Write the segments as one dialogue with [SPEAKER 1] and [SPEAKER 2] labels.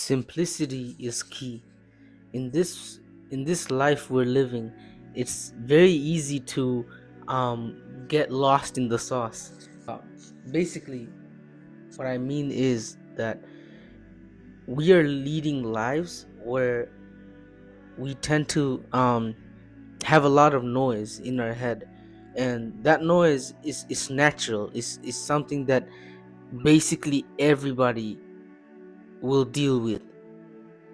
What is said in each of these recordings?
[SPEAKER 1] simplicity is key in this life we're living. It's very easy to get lost in the sauce. Basically, what I mean is that we are leading lives where we tend to have a lot of noise in our head, and that noise is natural. Is something that basically everybody will deal with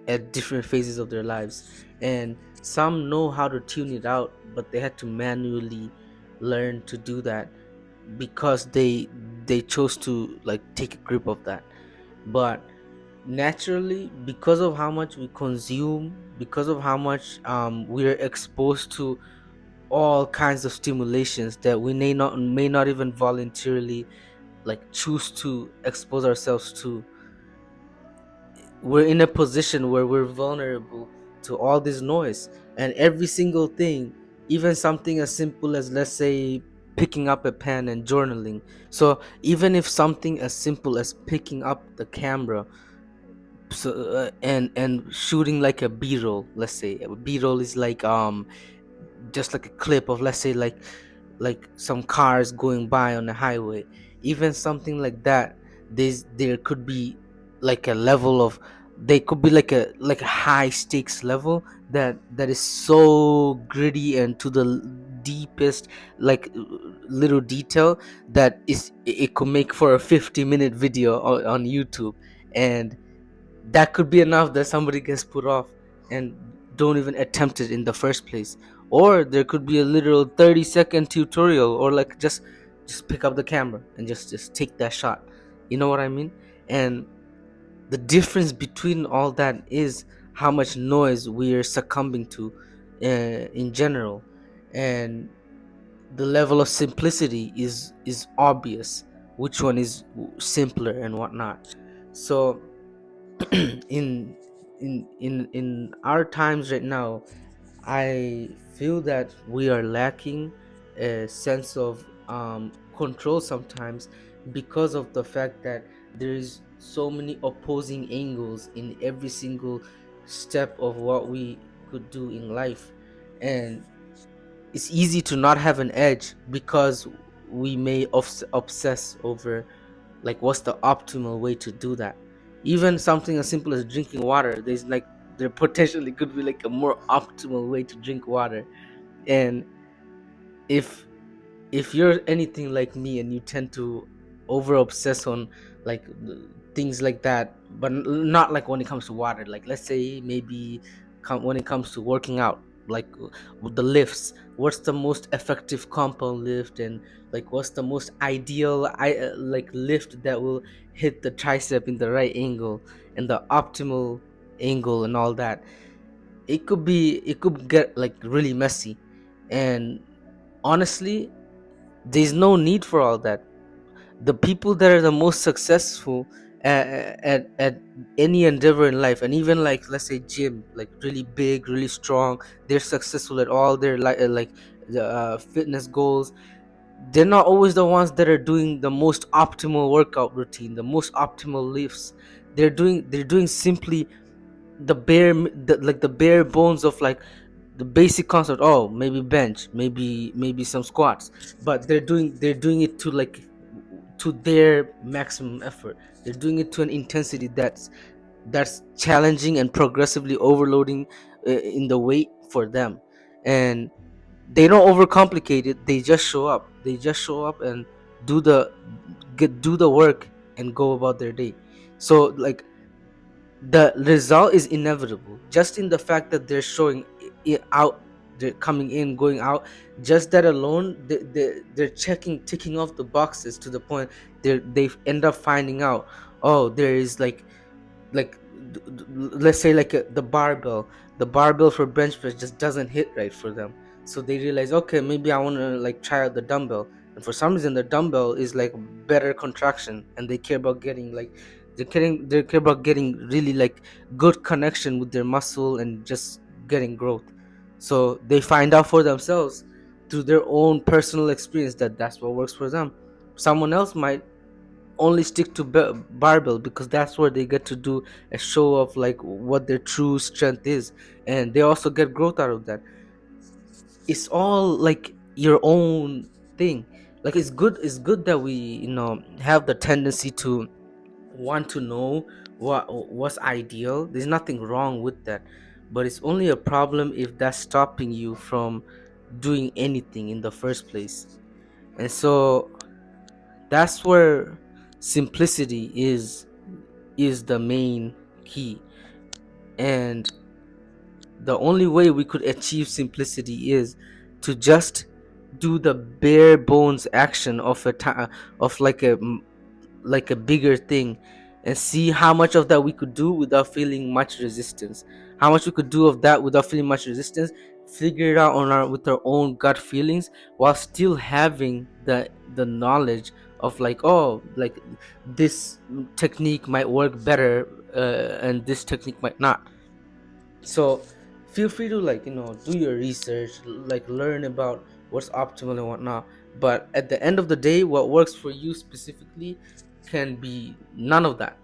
[SPEAKER 1] at different phases of their lives, and some know how to tune it out, but they had to manually learn to do that because they chose to like take a grip of that. But naturally, because of how much we consume, because of how much we're exposed to all kinds of stimulations that we may not even voluntarily like choose to expose ourselves to, we're in a position where we're vulnerable to all this noise. And every single thing, even something as simple as, let's say, picking up a pen and journaling. So even if something as simple as picking up the camera, and shooting like a b-roll, let's say a b-roll is like just like a clip of, let's say, like some cars going by on the highway. Even something like that, there could be like a level of, they could be like a high stakes level that is so gritty and to the deepest, like little detail, that it could make for a 50-minute video on YouTube. And that could be enough that somebody gets put off and don't even attempt it in the first place. Or there could be a literal 30-second tutorial, or like just pick up the camera and just take that shot. You know what I mean? And the difference between all that is how much noise we are succumbing to in general. And the level of simplicity is obvious, which one is simpler and whatnot. So in in our times right now, I feel that we are lacking a sense of control sometimes, because of the fact that there is so many opposing angles in every single step of what we could do in life. And it's easy to not have an edge because we may obsess over like what's the optimal way to do that. Even something as simple as drinking water, there potentially could be like a more optimal way to drink water. And if if you're anything like me and you tend to over obsess on like things like that, but not like when it comes to water, like let's say maybe when it comes to working out, like with the lifts, what's the most effective compound lift, and like what's the most ideal like lift that will hit the tricep in the right angle and the optimal angle and all that. It could get like really messy. And honestly, there's no need for all that. The people that are the most successful at any endeavor in life, and even like let's say gym, like really big, really strong, they're successful at all their like the fitness goals. They're not always the ones that are doing the most optimal workout routine, the most optimal lifts. They're doing simply the bare bones of like the basic concept. Oh, maybe bench, maybe some squats, but they're doing it to like to their maximum effort. They're doing it to an intensity that's challenging and progressively overloading in the weight for them. And they don't overcomplicate it. They just show up and do the do the work and go about their day. So like the result is inevitable just in the fact that they're showing it out. They're coming in, going out. Just that alone, they're ticking off the boxes to the point they end up finding out, oh, there is like let's say like the barbell for bench press just doesn't hit right for them. So they realize, okay, maybe I want to like try out the dumbbell. And for some reason the dumbbell is like better contraction, and they care about getting like they care about getting really like good connection with their muscle and just getting growth. So they find out for themselves through their own personal experience that that's what works for them. Someone else might only stick to barbell because that's where they get to do a show of like what their true strength is, and they also get growth out of that. It's all like your own thing. Like it's good that we have the tendency to want to know what's ideal. There's nothing wrong with that, but it's only a problem if that's stopping you from doing anything in the first place. And so that's where simplicity is the main key. And the only way we could achieve simplicity is to just do the bare bones action of of like a bigger thing, and see how much of that we could do without feeling much resistance. How much we could do of that without feeling much resistance, figure it out on our with our own gut feelings, while still having the knowledge of like, oh, like this technique might work better, and this technique might not. So feel free to like do your research, like learn about what's optimal and whatnot. But at the end of the day, what works for you specifically can be none of that.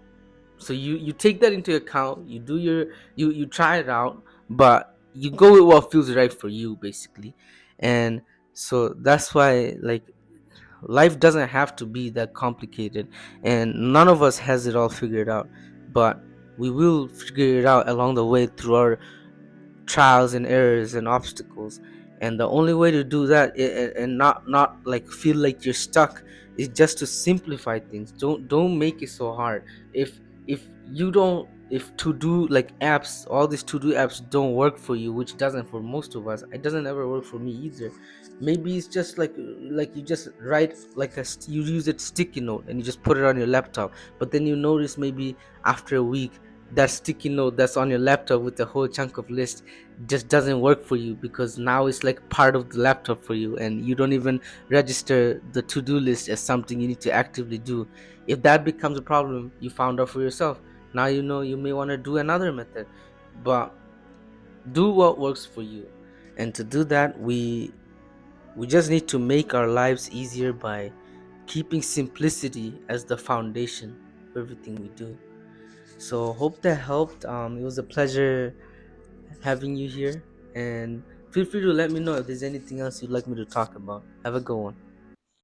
[SPEAKER 1] So you take that into account, you do your you try it out, but you go with what feels right for you basically. And so that's why, like, life doesn't have to be that complicated, and none of us has it all figured out, but we will figure it out along the way through our trials and errors and obstacles. And the only way to do that, and not like feel like you're stuck, is just to simplify things. Don't make it so hard. If you don't, if to do like apps, all these to do apps don't work for you, which doesn't for most of us, it doesn't ever work for me either. Maybe it's just like you just write like you use a sticky note and you just put it on your laptop, but then you notice maybe after a week that sticky note that's on your laptop with a whole chunk of list just doesn't work for you, because now it's like part of the laptop for you, and you don't even register the to-do list as something you need to actively do. If that becomes a problem, you found out for yourself. Now you know you may want to do another method, but do what works for you. And to do that, we just need to make our lives easier by keeping simplicity as the foundation of everything we do. So hope that helped. It was a pleasure having you here, and feel free to let me know if there's anything else you'd like me to talk about. Have a good one.